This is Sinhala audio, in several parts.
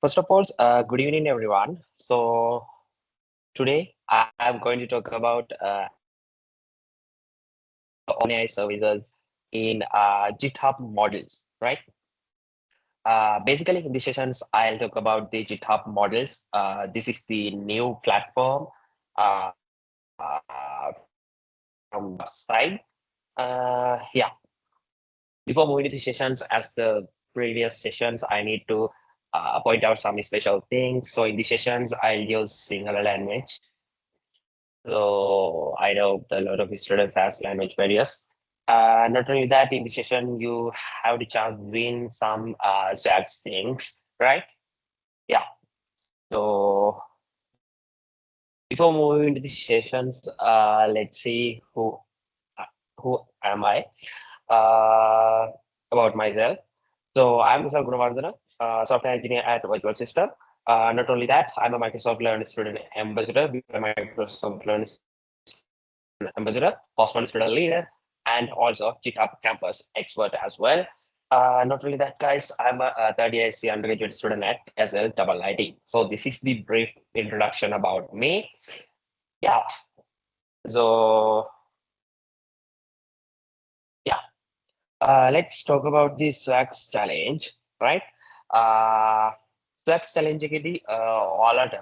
First of all, good evening, everyone. So today I'm going to talk about OpenAI services in GitHub models, right? Basically, in these sessions, I'll talk about the GitHub models. This is the new platform uh, from website. Yeah. Before moving to the sessions, as the previous sessions, I need to point out some special things. So in the sessions, I'll use singular language. So I know a lot of students has language barriers. Not only that, in the session, you have the chance to win some swags things, right? Yeah. So before moving to the sessions, let's see who am I? Uh, about myself. So I'm Mr. Gunawardana, software engineer at Virtual System. Not only that, I'm a Microsoft Learn Student Ambassador, Microsoft Learn Ambassador, Postman Student Leader, and also GitHub Campus expert as well. Not only that, guys, I'm a third year SC undergraduate student at SLIIT. So this is the brief introduction about me. Yeah. So yeah, let's talk about the SWAX challenge, right? SWAX challenge එකේදී ඔයාලට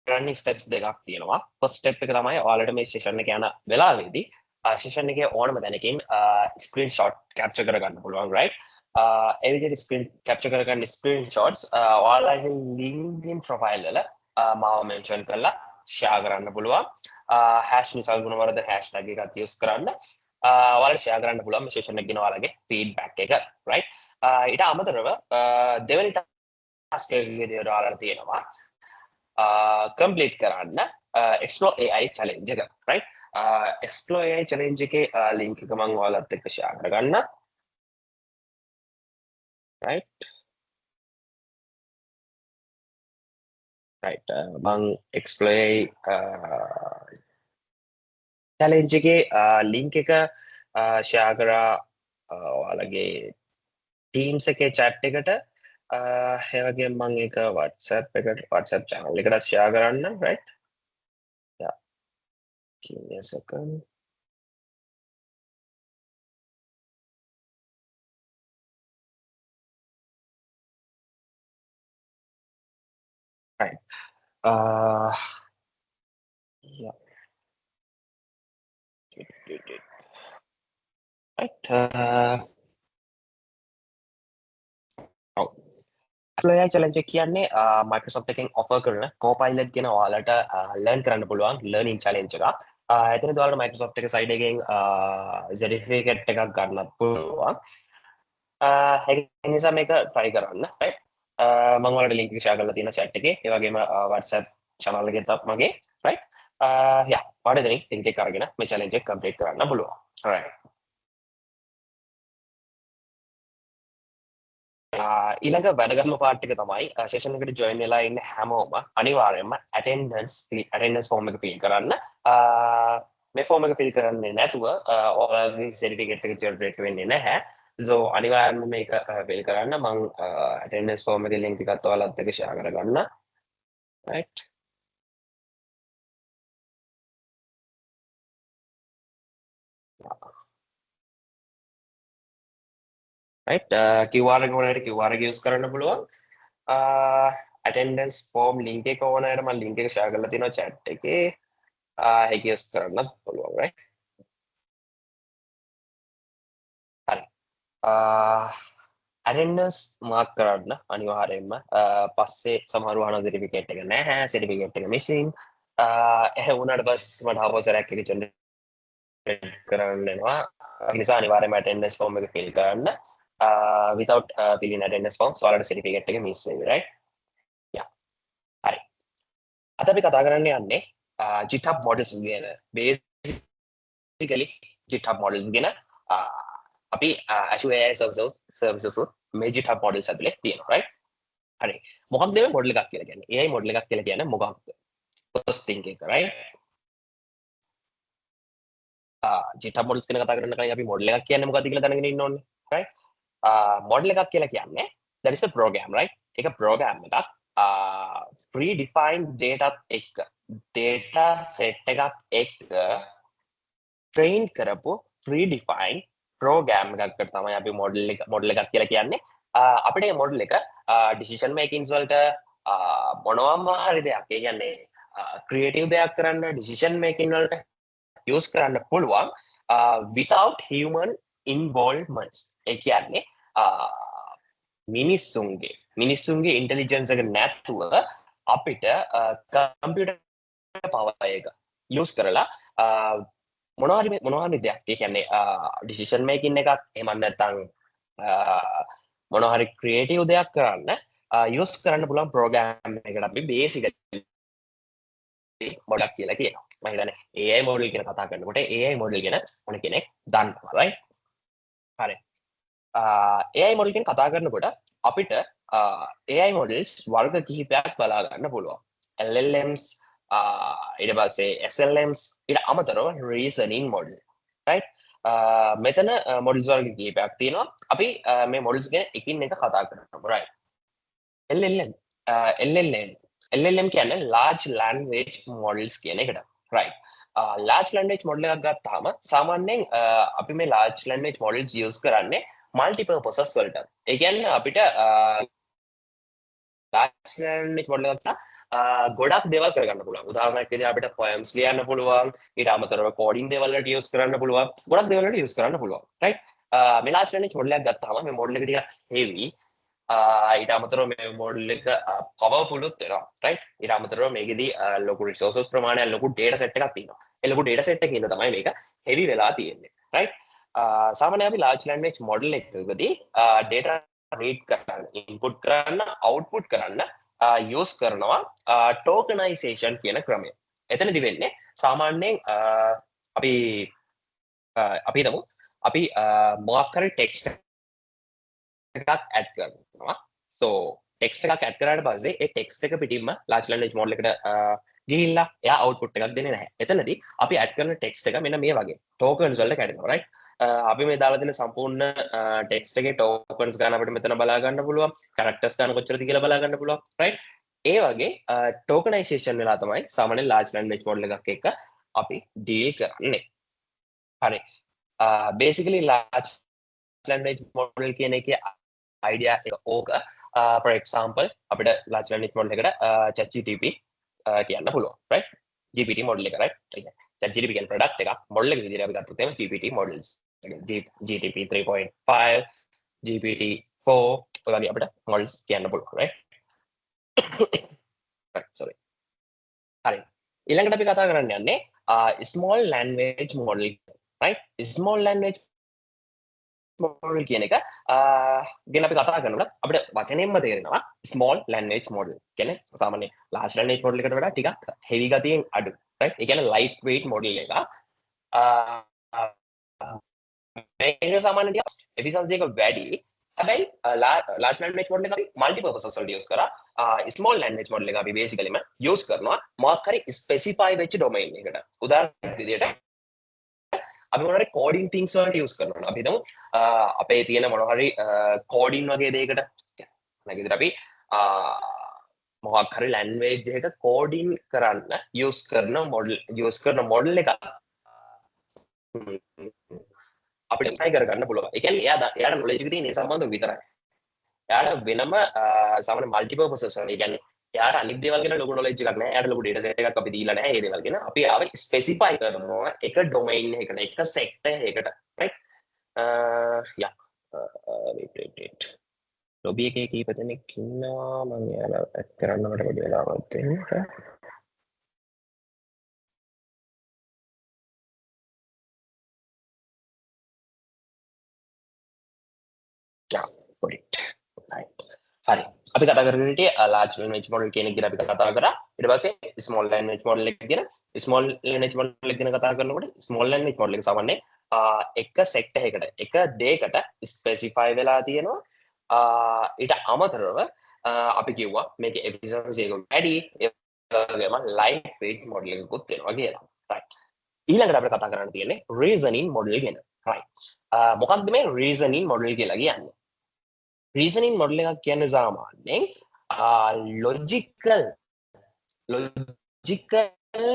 රනිින් ස්ටෙප්ස් දෙකක් තියෙනවා. ෆස්ට් ස්ටෙප් එක තමයි ඔයාලට මේ සෙෂන් එක යන වෙලාවේදී සෙෂන් එකේ ඕනම තැනකින් ස්ක්‍රීන්ෂොට් කැප්චර් කරගන්න පුළුවන්, right? ඒ විදිහට ස්ක්‍රීන් කැප්චර් කරගන්න ස්ක්‍රීන්ෂොට්ස් ඔයාලගේ LinkedIn ප්‍රොෆයිල් වල මාව මෙන්ෂන් කරලා ෂෙයා කරන්න පුළුවන්. හැෂ් නිසල් ගුණවර්ධන හැෂ්ටැග් එකත් යූස් කරන්න. ඔයාලට ෂෙයා කරන්න පුළුවන් මේ සෙෂන් එක ගැන ඔයාලගේ ෆීඩ්බැක් එක, right? ඊට අමතරව දෙවෙනි ටාස්ක් එකේදී ඔයාලට තියෙනවා complete කරන්න explore AI challenge එක, right? explore AI challenge එකේ link එක මම ඔයාලත් එක්ක share කරගන්න, right? right මම explore AI challenge එකේ link එක share කරා ඔයාලගේ Teams එකේ chat එකට ඒ වගේම මම ඒක WhatsApp channel එකට share කරන්න, right? yeah, give me a second. right yeah, right AI challenge එක කියන්නේ Microsoft එකෙන් offer කරන Copilot කියන ඔයාලට learn කරන්න පුළුවන් learning challenge එකක්. එතනදී ඔයාලට Microsoft එක side එකෙන් certificate එකක් ගන්නත් පුළුවන්. ඒක නිසා මේක try කරන්න, right? මම ඔයාලට link එක share කරලා තියෙනවා chat එකේ. ඒ වගේම WhatsApp channel එකේ තත් මගේ, right? yeah, ඔයාලට දැන් link එක අරගෙන මේ challenge එක complete කරන්න පුළුවන්. right. ඊළඟ වැඩගත්ම පාට් එක තමයි සෙෂන් එකට ජොයින් වෙලා ඉන්න හැමෝම අනිවාර්යයෙන්ම ඇටෙන්ඩන්ස් ෆෝම් එක ෆිල් කරන්න. මේ ෆෝම් එක ෆිල් කරන්නේ නැතුව ඔයාලගේ සර්ටිෆිකේට් එක ජෙනරේට් වෙන්නේ නැහැ. සෝ අනිවාර්යයෙන්ම මේක ෆිල් කරන්න. මම ඇටෙන්ඩන්ස් ෆෝම් එකේ ලින්ක් එකත් ඔයාලත් එක්ක ෂෙයා කරගන්න. right. right QR එක ඕනෑට QR එක යූස් කරන්න පුළුවන්. attendance form link එක ඕනෑට මම link එක share කරලා තියෙනවා chat එකේ. ඒක යූස් කරන්න පුළුවන්, right? හරි. attendance mark කරන්න අනිවාර්යයෙන්ම පස්සේ සමහරව අහන certificate එක නැහැ, certificate එක missing. එහෙම වුණාට පස්සේ මට හවසරයක් එක generate කරන්න වෙනවා. ඒ නිසා අනිවාර්යයෙන්ම attendance form එක fill කරන්න. without filling attendance form ඔයාලට certificate එක miss වෙයි, right? yeah. හරි. අද අපි කතා කරන්න යන්නේ GitHub models ගැන. basically GitHub models ගැන අපි Azure AI services මේ GitHub models ඇතුලේ තියෙනවා, right? හරි. මොකක්ද මේ model එකක් කියලා කියන්නේ? AI model එකක් කියලා කියන්නේ මොකක්ද? first thing එක, right? GitHub models ගැන කතා කරන්න කලින් අපි model එකක් කියන්නේ මොකක්ද කියලා දැනගෙන ඉන්න ඕනේ right model එකක් කියලා කියන්නේ that is a program right ඒක program එකක් predefined data එක්ක data set එකක් එක්ක train කරපු predefined program එකකට තමයි අපි model එකක් කියලා කියන්නේ අපිට මේ model එක decision making වලට මොනවාම හරි දෙයක් ඒ කියන්නේ creative දෙයක් කරන්න decision making වලට use කරන්න පුළුවන් without human involvement ඒ කියන්නේ මිනිස්සුන්ගේ ඉන්ටෙලිජන්ස් එක නැතුව අපිට කම්පියුටර් පවර් එක use කරලා මොනවාරි දෙයක් ඒ කියන්නේ decision making එකක් එහෙම නැත්නම් මොනවාරි creative දෙයක් කරන්න use කරන්න පුළුවන් program එකකට අපි basically model කියලා කියනවා. මම හිතන්නේ AI model කියන කතා කරනකොට AI model ගැන මොන කෙනෙක් දන්නවා right? හරි. AI model ගැන කතා කරනකොට අපිට AI models වර්ග කිහිපයක් බලා ගන්න පුළුවන්. LLMs ඊට පස්සේ SLMs ඊට අමතරව reasoning model right? මෙතන models වර්ග කිහිපයක් තියෙනවා. අපි මේ models ගැන එකින් එක කතා කරනවා right? LLM කියන්නේ large language models කියන එකට right large language model එකක් ගත්තාම සාමාන්‍යයෙන් අපි මේ large language models use කරන්නේ multi purposes වලට ඒ කියන්නේ අපිට large language model එකක් ගොඩක් දේවල් කරගන්න පුළුවන් උදාහරණයක් විදිහට අපිට poems ලියන්න පුළුවන් ඊට අමතරව coding දේවල් වලට use කරන්න පුළුවන් ගොඩක් දේවල් වලට use කරන්න පුළුවන් right මේ large language model එකක් ගත්තාම මේ model එක ටිකක් heavy ඊට අමතරව මේ මොඩල් එක පවර්ෆුල්ුත් වෙනවා right ඊට අමතරව මේකෙදි ලොකු රිසෝසස් ප්‍රමාණයක් ලොකු data set එකක් තියෙනවා ඒ ලොකු data set එකකින් තමයි මේක heavy වෙලා තියෙන්නේ right සාමාන්‍යයෙන් අපි large language model එකකදී data read කරන්න input කරන්න output කරන්න use කරනවා tokenization කියන ක්‍රමය එතනදි වෙන්නේ සාමාන්‍යයෙන් අපි හිතමු අපි මොකක් හරි text එකක් add කරනවා so text එකක් add කරාට පස්සේ ඒ text එක පිටින්ම large language model එකට ගිහිල්ලා එයා output එකක් දෙන්නේ නැහැ. එතනදී අපි add කරන text එක මෙන්න මේ වගේ tokens වලට කැඩෙනවා right? අපි මේ දාලා දෙන සම්පූර්ණ text එකේ tokens ගන්න අපිට මෙතන බලා ගන්න පුළුවන්. characters ගන්න කොච්චරද කියලා බලා ගන්න පුළුවන් right? ඒ වගේ tokenization වෙලා තමයි සාමාන්‍ය large language model එකක් එක්ක අපි deal කරන්නේ. හරි. basically large language model කියන එකේ idea එක ඕක for example අපිට large language model එකට ChatGPT කියන්න පුළුවන් right GPT model එක right ChatGPT කියන product එකක් model එක විදිහට අපි ගත්තොත් එහෙම GPT models GTP 3.5 GPT 4 ඔය වගේ අපිට models කියන්න පුළුවන් right sorry හරි ඊළඟට අපි කතා කරන්න යන්නේ small language model right small language model කියන එක ගැන අපි කතා කරනකොට අපිට වචනයෙන්ම තේරෙනවා small language model කියන්නේ සාමාන්‍ය large language model එකට වඩා ටිකක් heavy ගතියෙන් අඩු right ඒ කියන්නේ light weight model එක මේක සාමාන්‍ය ටිකක් efficiency එක වැඩි හැබැයි large language model එක අපි multi purposes වලට use කරා small language model එක අපි basically use කරනවා මොකක් හරි specify වෙච්ච domain එකකට උදාහරණයක් විදිහට අපි මොනවාරි coding things වලට use කරනවා. අපි හිතමු අපේ තියෙන මොනවාරි coding වගේ දෙයකට නැගිටිට අපි මොකක් හරි language එකක coding කරන්න use කරන model එක අපිට try කරගන්න පුළුවන්. ඒ කියන්නේ එයාට knowledge එක තියෙන ඒ සම්බන්ධව විතරයි. එයාට වෙනම සාමාන්‍ය multi-purposes වල. ඒ කියන්නේ එයාට අනිත් දේවල් ගැන ලොකු knowledge එකක් නැහැ. එයාට ලොකු data set එකක් අපි දීලා නැහැ. ඒ දේවල් ගැන අපි ආව specify කරනවා එක domain එකකට, එක sector එකකට. right? yeah. wait. lobby එකේ කීප දෙනෙක් ඉන්නවා. මම එයාලා add කරන්න මට පොඩි වෙලාවක් දෙන්න. හරි අපි කතා කරගෙන හිටියේ large language model කියන එක ගැන අපි කතා කරා ඊට පස්සේ small language model එක ගැන small language model එක ගැන කතා කරනකොට small language model එක සාමාන්‍යයෙන් එක sector එකකට එක දෙයකට specify වෙලා තියෙනවා ඊට අමතරව අපි කිව්වා මේක efficiency එක වැඩි ඒ වගේම light weight model එකකුත් වෙනවා කියලා right ඊළඟට අපිට කතා කරන්න තියෙන්නේ reasoning model ගැන. right. මොකක්ද මේ reasoning model කියලා කියන්නේ? reasoning model එකක් කියන්නේ සාමාන්‍යයෙන් logical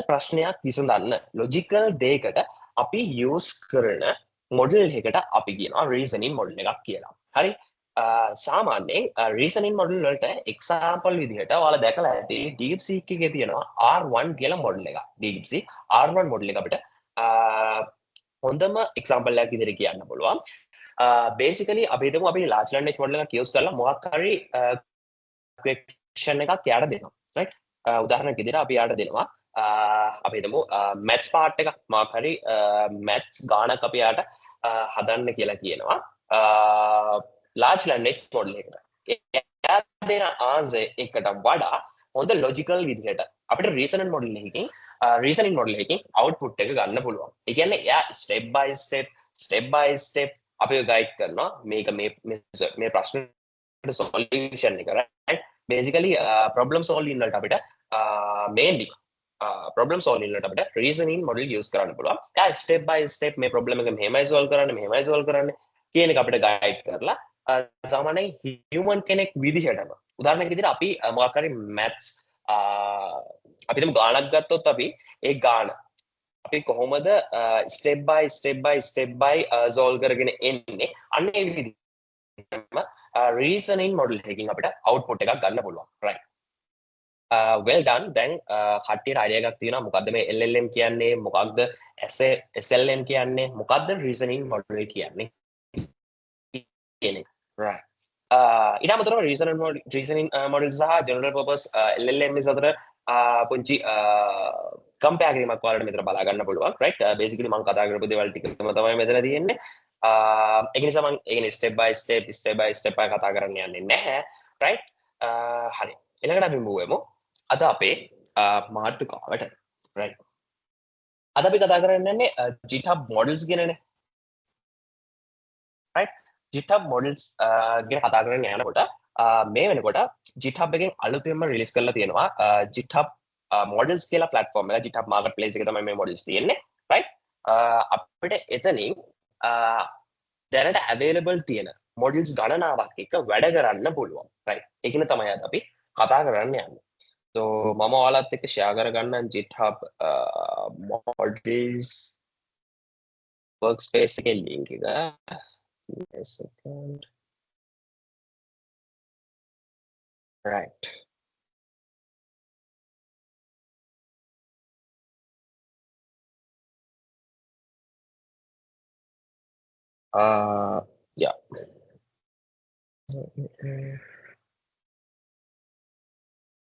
ප්‍රශ්නයක් විසඳන්න logical දෙයකට අපි use කරන model එකකට අපි කියනවා reasoning model එකක් කියලා. හරි. සාමාන්‍යයෙන් reasoning model වලට example විදිහට ඔයාලා දැකලා ඇති DeepSeek එකේ තියෙනවා R1 කියලා model එකක්. DeepSeek R1 model එක අපිට හොඳම example එකක් විදිහට කියන්න පුළුවන්. basically අපි හිතමු අපි large language model එකක් use කරලා මොකක් හරි question එකක් යාට දෙනවා. right. උදාහරණයක් විදිහට අපි යාට දෙනවා අපි හිතමු maths part එක මොකක් හරි maths ගානක් අපි යාට හදන්න කියලා කියනවා. large language model එකට. එයා දෙන answer එකට වඩා හොඳ logical විදිහට අපිට reasoning model එකකින් output එක ගන්න පුළුවන්. ඒ කියන්නේ එයා step by step අපිව guide කරනවා මේක මේ ප්‍රශ්නෙට solution එක right. basically problem solving වලට අපිට mainly problem solving වලට අපිට reasoning model use කරන්න පුළුවන්. එයා step by step මේ problem එක මෙහෙමයි solve කරන්නේ කියන එක අපිට guide කරලා සාමාන්‍යයෙන් human කෙනෙක් විදිහටම උදාහරණයක් විදිහට අපි මොකක් හරි maths අපි හිතමු ගානක් ගත්තොත් අපි ඒ ගාන අපි කොහොමද step by solve කරගෙන එන්නේ අන්න ඒ විදිහටම reasoning model එකකින් අපිට output එකක් ගන්න පුළුවන් right. well done. දැන් කට්ටියට idea එකක් තියෙනවා මොකද්ද මේ LLM කියන්නේ මොකක්ද SLM කියන්නේ මොකද්ද reasoning model කියන්නේ කියන එක right. ඊට අමතරව reasoning model සහ general purpose LLMs අතර පුංචි compare කිරීමක් ඔයාලට මෙතන බලා ගන්න පුළුවන් right. basically මම කතා කරපු දේවල් ටිකම තමයි මෙතන තියෙන්නේ. ඒක නිසා මම ඒකනේ step by step කතා කරන්න යන්නේ නැහැ right. හරි. ඊළඟට අපි move වෙමු. අද අපේ මාතෘකාවට right. අද අපි කතා කරන්න යන්නේ GitHub models ගැනනේ right. GitHub models ගැන කතා කරන්න යනකොට මේ වෙනකොට GitHub එකෙන් අලුතෙන්ම රිලීස් කරලා තියෙනවා GitHub models කියලා platform එක. GitHub marketplace එකේ තමයි මේ models තියෙන්නේ right. අපිට එතනින් දැනට available තියෙන models ගණනාවක් එක්ක වැඩ කරන්න පුළුවන් right. ඒකන තමයි අද අපි කතා කරන්න යන්නේ. so මම ඔයාලත් එක්ක share කරගන්නම් GitHub models workspace එකේ link එක. a second. right. yeah.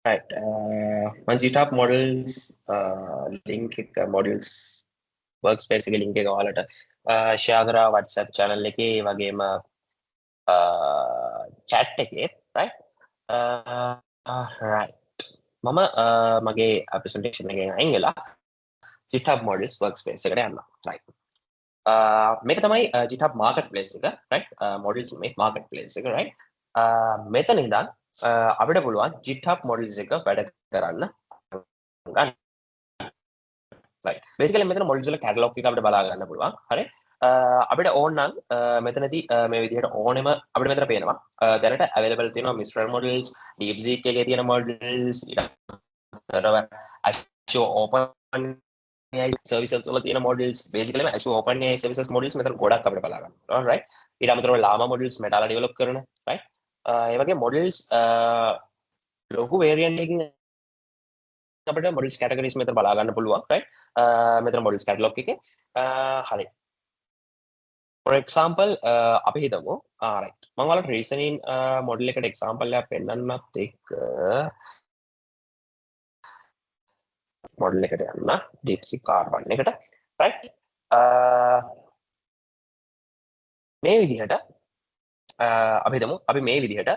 right. මම GitHub models link එක models workspace එකේ link එක ඔයාලට share කරා WhatsApp channel එකේ වගේම chat එකේ right. right. මම මගේ presentation එකෙන් අයින් වෙලා GitHub models workspace එකට යනවා right. මේක තමයි GitHub marketplace එක right. models මේ marketplace එක right. මෙතන ඉඳන් අපිට පුළුවන් GitHub models එක වැඩ කරන්න ගන්න right. basically මෙතන models වල catalog එක අපිට බලා ගන්න පුළුවන් හරි. අපිට ඕන නම් මෙතනදී මේ විදිහට ඕනෙම අපිට මෙතන පේනවා දැනට available තියෙනවා Mistral models DeepSeek එකේ තියෙන models ඊට Azure OpenAI services වල තියෙන models basically Azure OpenAI services models මෙතන ගොඩක් අපිට බලා ගන්න පුළුවන් right. ඊට අමතරව Llama models Meta develop කරන right. ඒ වගේ models ලොකු variant එකකින් අපිට models categories මෙතන බලා ගන්න පුළුවන් right. මෙතන models catalog එකේ හරි. for example අපි හිතමු right මම ඔයාලට reasoning model එකට example එකක් පෙන්නන්නත් එක්ක model එකට යන්න DeepSeek R1 එකට right. මේ විදිහට අපි හිතමු අපි මේ විදිහට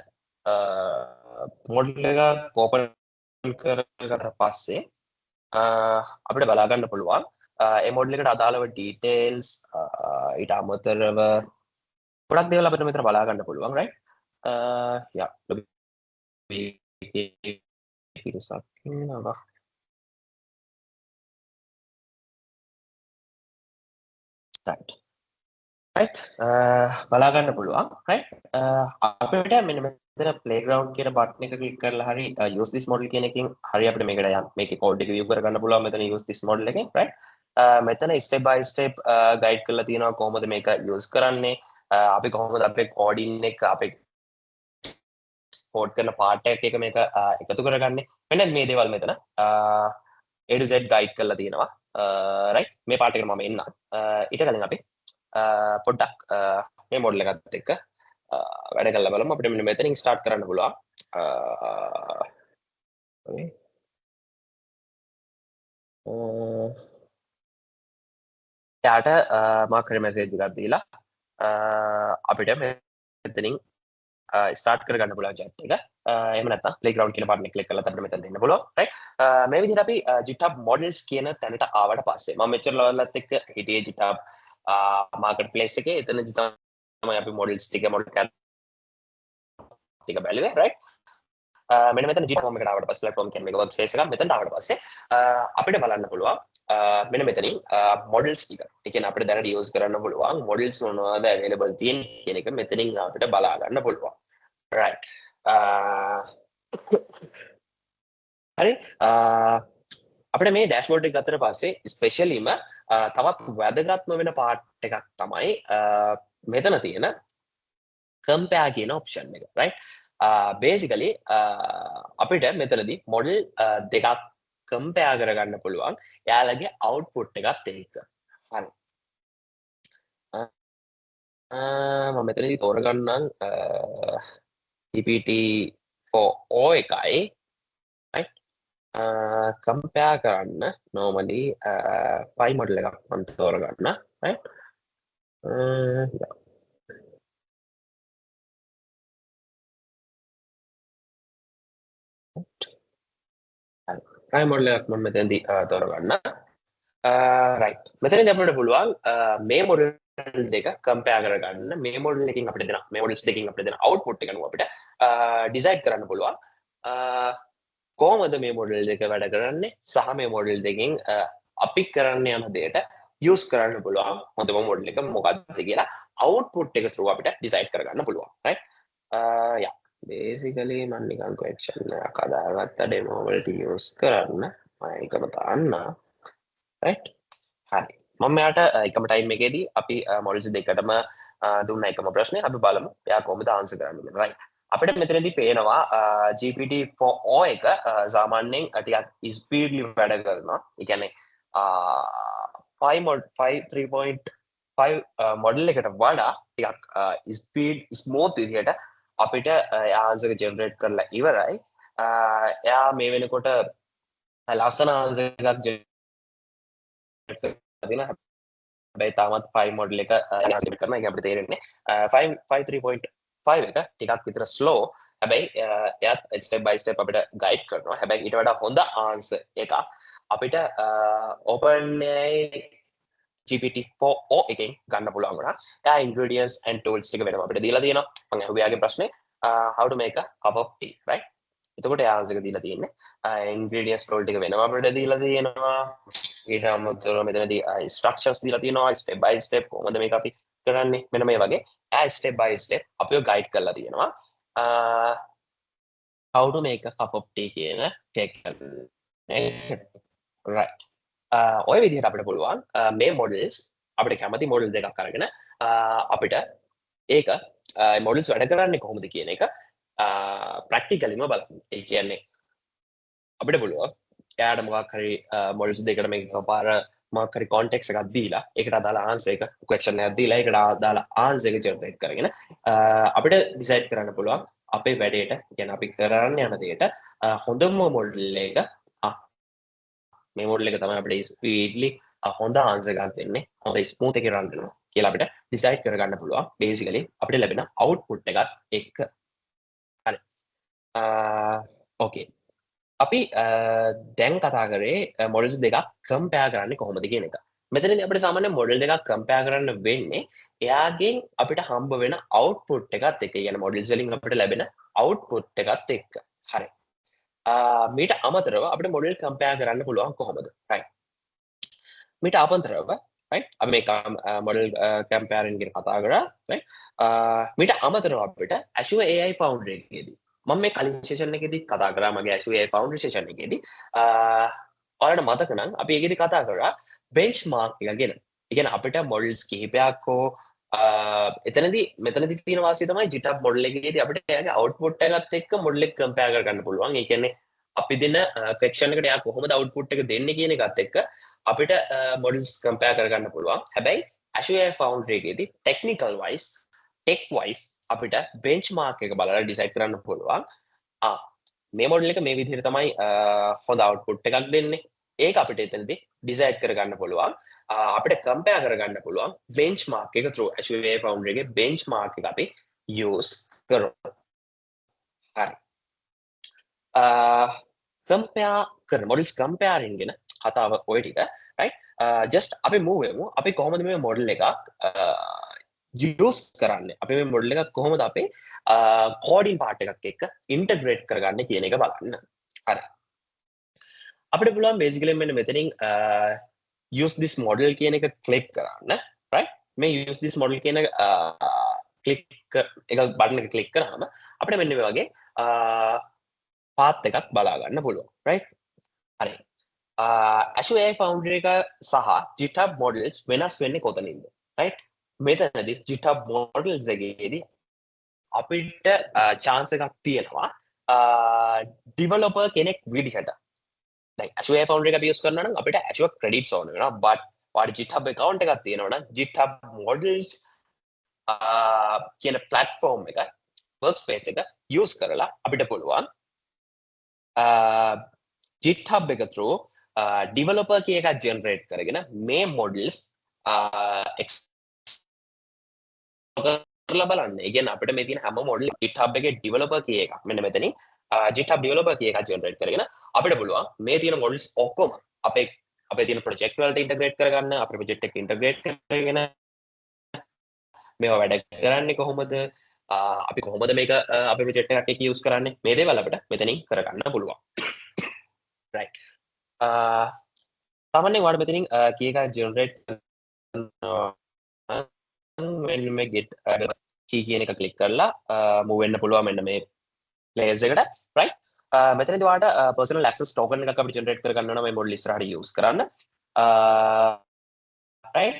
model එක open කරකට පස්සේ අපිට බලා ගන්න පුළුවන් ඒ model එකට අදාළව details ඊට අමතරව ගොඩක් දේවල් අපිට මෙතන බලා ගන්න පුළුවන් right. yeah right right බලා ගන්න පුළුවන් right අපිට මෙන්න මෙතන playground කියන button එක click කරලා හරි use this model කියන එකකින් හරි අපිට මේකට යන්න මේකේ code එක view කර ගන්න පුළුවන් මෙතන use this model එකෙන් right මෙතන step by step guide කරලා තියෙනවා කොහොමද මේක use කරන්නේ අපි කොහොමද අපේ coding එක අපේ code කරන part එක මේක එකතු කරගන්නේ මෙන්න මේ දේවල් මෙතන A to Z guide කරලා තියෙනවා right මේ part එකට මම එන්නම් ඊට කලින් අපි පොඩ්ඩක් මේ මොඩල් එකත් එක්ක වැඩ කරලා බලමු අපිට මෙන්න මෙතනින් ස්ටාර්ට් කරන්න පුළුවන් යාට මාක් හරි මැසේජ් එකක් දීලා අපිට මෙතනින් ස්ටාර්ට් කරගන්න පුළුවන් chat එක එහෙම නැත්නම් playground කියන button එක click කරලා අපිට මෙතන දෙන්න පුළුවන් right මේ විදිහට අපි GitHub models කියන තැනට ආවට පස්සේ මම මෙච්චර level එකත් එක්ක හිටියේ GitHub marketplace එකේ එතනදි තමයි අපි models ටික model ටික බැලුවේ right මෙන්න මෙතන GitHub form එකට ආවට පස්සේ platform කියන්නේ මේක workspace එකක් මෙතනට ආවට පස්සේ අපිට බලන්න පුළුවන් මෙන්න මෙතනින් models ටික ඒ කියන්නේ අපිට දැනට use කරන්න පුළුවන් models මොනවද available තියෙන්නේ කියන එක මෙතනින් අපිට බලා ගන්න පුළුවන් right හරි අපිට මේ dashboard එක ගත්තට පස්සේ especiallyම තවත් වැදගත්ම වෙන part එකක් තමයි මෙතන තියෙන compare කියන option එක right basically අපිට මෙතනදී model දෙකක් compare කරගන්න පුළුවන් එයාලගේ output එකත් එක්ක හරි මම මෙතනදී තෝරගන්නම් GPT-4o එකයි right compare කරන්න normally pi model එකක් මම තෝරගන්න right pi model එකක් මම මෙතනදී තෝරගන්න right මෙතනදී අපිට පුළුවන් මේ model දෙක compare කරගන්න මේ model එකකින් අපිට දෙන මේ models දෙකකින් අපිට දෙන output එක අනුව අපිට decide කරන්න පුළුවන් කොහොමද මේ model දෙක වැඩ කරන්නේ සහ මේ model දෙකෙන් අපි කරන්න යන දෙයට use කරන්න පුළුවන් හොඳම model එක මොකක්ද කියලා output එක through අපිට decide කරගන්න පුළුවන් right yeah basically මම නිකන් question එකක් හදාගත්ත demo වලට use කරන්න මම ඒකම දාන්න right හරි මම මෙයාට එකම time එකේදී අපි models දෙකටම දුන්න එකම ප්‍රශ්නේ අපි බලමු එයා කොහොමද answer කරන්නේ කියලා right අපිට මෙතනදී පේනවා GPT-4o එක සාමාන්‍යයෙන් ටිකක් ස්පීඩ්ලි වැඩ කරනවා. ඒ කියන්නේ 3.5 මොඩල් එකට වඩා ටිකක් ස්පීඩ් ස්මූත් විදිහට අපිට ආන්සර් එක ජෙනරේට් කරලා ඉවරයි. එයා මේ වෙනකොට ලස්සන ආන්සර් එකක් ජෙනරේට් කරලා හැබැයි තාමත් 5 මොඩල් එක ජෙනරේට් කරනවා. ඒක අපිට තේරෙන්නේ 3.5 එක ටිකක් විතර ස්ලෝ හැබැයි එයාත් ස්ටෙප් බයි ස්ටෙප් අපිට ගයිඩ් කරනවා හැබැයි ඊට වඩා හොඳ ආන්සර් එකක් අපිට OpenAI GPT-4o එකෙන් ගන්න පුළුවන් වුණා. එයා ingredients and tools ටික වෙනම අපිට දීලා තියෙනවා. මම අහුවේ යාගේ ප්‍රශ්නේ how to make a cup of tea right? එතකොට එයා ආන්සර් එක දීලා තියෙන්නේ ingredients tool ටික වෙනම අපිට දීලා තියෙනවා. ඊට අමතරව මෙතනදී instructions දීලා තියෙනවා step by step කොහොමද මේක අපි කරන්නේ මෙන්න මේ වගේ step by step අපිව guide කරලා තියෙනවා how to make a cup of tea කියන check right ඔය විදිහට අපිට පුළුවන් මේ models අපිට කැමති model දෙකක් අරගෙන අපිට ඒක models වැඩ කරන්නේ කොහොමද කියන එක practicallyම බලන්න. ඒ කියන්නේ අපිට පුළුවන් එයාට මොකක් හරි models දෙකට මේක පාර මොකක් හරි context එකක් දීලා ඒකට අදාළ answer එක question එකක් දීලා ඒකට අදාළ answer එක generate කරගෙන අපිට decide කරන්න පුළුවන් අපේ වැඩේට කියන්නේ අපි කරන්න යන දෙයට හොඳම model එක මේ model එක තමයි අපිට speedly හොඳ answer එකක් දෙන්නේ හොඳ smooth එකේ run කරනවා කියලා අපිට decide කරගන්න පුළුවන් basically අපිට ලැබෙන output එකත් එක්ක හරි okay අපි දැන් කතා කරේ මොඩල්ස් දෙකක් කම්පෙයාර් කරන්නේ කොහොමද කියන එක. මෙතනදී අපිට සාමාන්‍ය මොඩල් දෙකක් කම්පෙයාර් කරන්න වෙන්නේ එයාගෙන් අපිට හම්බ වෙන අවුට්පුට් එකත් එක්ක. يعني මොඩල්ස් වලින් අපිට ලැබෙන අවුට්පුට් එකත් එක්ක. හරි. මීට අමතරව අපිට මොඩල් කම්පෙයාර් කරන්න පුළුවන් කොහොමද? right. මීට අමතරව right අපි මේ model comparing ගැන කතා කරා right මීට අමතරව අපිට Azure AI Foundry එකේදී මම මේ කලින් session එකේදී කතා කරා මගේ Azure AI Foundry session එකේදී ඔයාලට මතක නම් අපි ඒකේදී කතා කරා benchmark එක ගැන. ඒ කියන්නේ අපිට models කිහිපයක් හෝ මෙතනදී තියෙන වාසිය තමයි GitHub model එකේදී අපිට එයාගේ output එකත් එක්ක model එක compare කරගන්න පුළුවන්. ඒ කියන්නේ අපි දෙන question එකට එයා කොහොමද output එක දෙන්නේ කියන එකත් එක්ක අපිට models compare කරගන්න පුළුවන්. හැබැයි Azure AI Foundry එකේදී technical wise, tech wise අපිට benchmark එක බලලා decide කරන්න පුළුවන්. මේ model එක මේ විදිහට තමයි හොඳ output එකක් දෙන්නේ. ඒක අපිට එතනදී decide කරගන්න පුළුවන්. අපිට compare කරගන්න පුළුවන් benchmark එක through Azure AI Foundry එකේ benchmark එක අපි use කරමු. හරි. compare කරන models comparing ගැන කතාව ඔය ටික right just අපි move වෙමු. අපි කොහොමද මේ model එකක් use කරන්නේ? අපි මේ model එකක් කොහොමද අපේ coding part එකක් එක්ක integrate කරගන්නේ කියන එක බලන්න. හරි. අපිට පුළුවන් basically මෙන්න මෙතනින් use this model කියන එක click කරන්න right මේ use this model කියන click එක button එක click කරාම අපිට මෙන්න මේ වගේ path එකක් බලා ගන්න පුළුවන් right හරි Azure AI Foundry එක සහ GitHub models වෙනස් වෙන්නේ කොතනින්ද right මෙතනදී GitHub models එකේදී අපිට chance එකක් තියෙනවා developer කෙනෙක් විදිහට like Azure AI Foundry එක අපි use කරනවා නම් අපිට Azure credits ඕන වෙනවා but ඔයාලට GitHub account එකක් තියෙනවා නම් GitHub models කියන platform එක workspace එක use කරලා අපිට පුළුවන් GitHub එක through developer key එකක් generate කරගෙන මේ models කරලා බලන්න. ඒ කියන්නේ අපිට මේ තියෙන හැම model GitHub එකේ developer key එකක් මෙන්න මෙතනින් GitHub developer key එකක් generate කරගෙන අපිට පුළුවන් මේ තියෙන models ඔක්කොම අපේ තියෙන project වලට integrate කරගන්න අපේ project එක integrate කරගෙන මේවා වැඩ කරන්නේ කොහොමද අපි කොහොමද මේක අපේ project එකක් එක්ක use කරන්නේ මේ දේවල් අපිට මෙතනින් කරගන්න පුළුවන් right सामान्य वार्ड में थिंग किए का जनरेट මෙන්න මේ get key කියන එක ක්ලික් කරලා move වෙන්න පුළුවන් මෙන්න මේ layers එකට right මෙතනදී ඔයාලට personal access token එකක් අපිට generate කරගන්න ඕන මේ model ඉස්සරහට use කරන්න right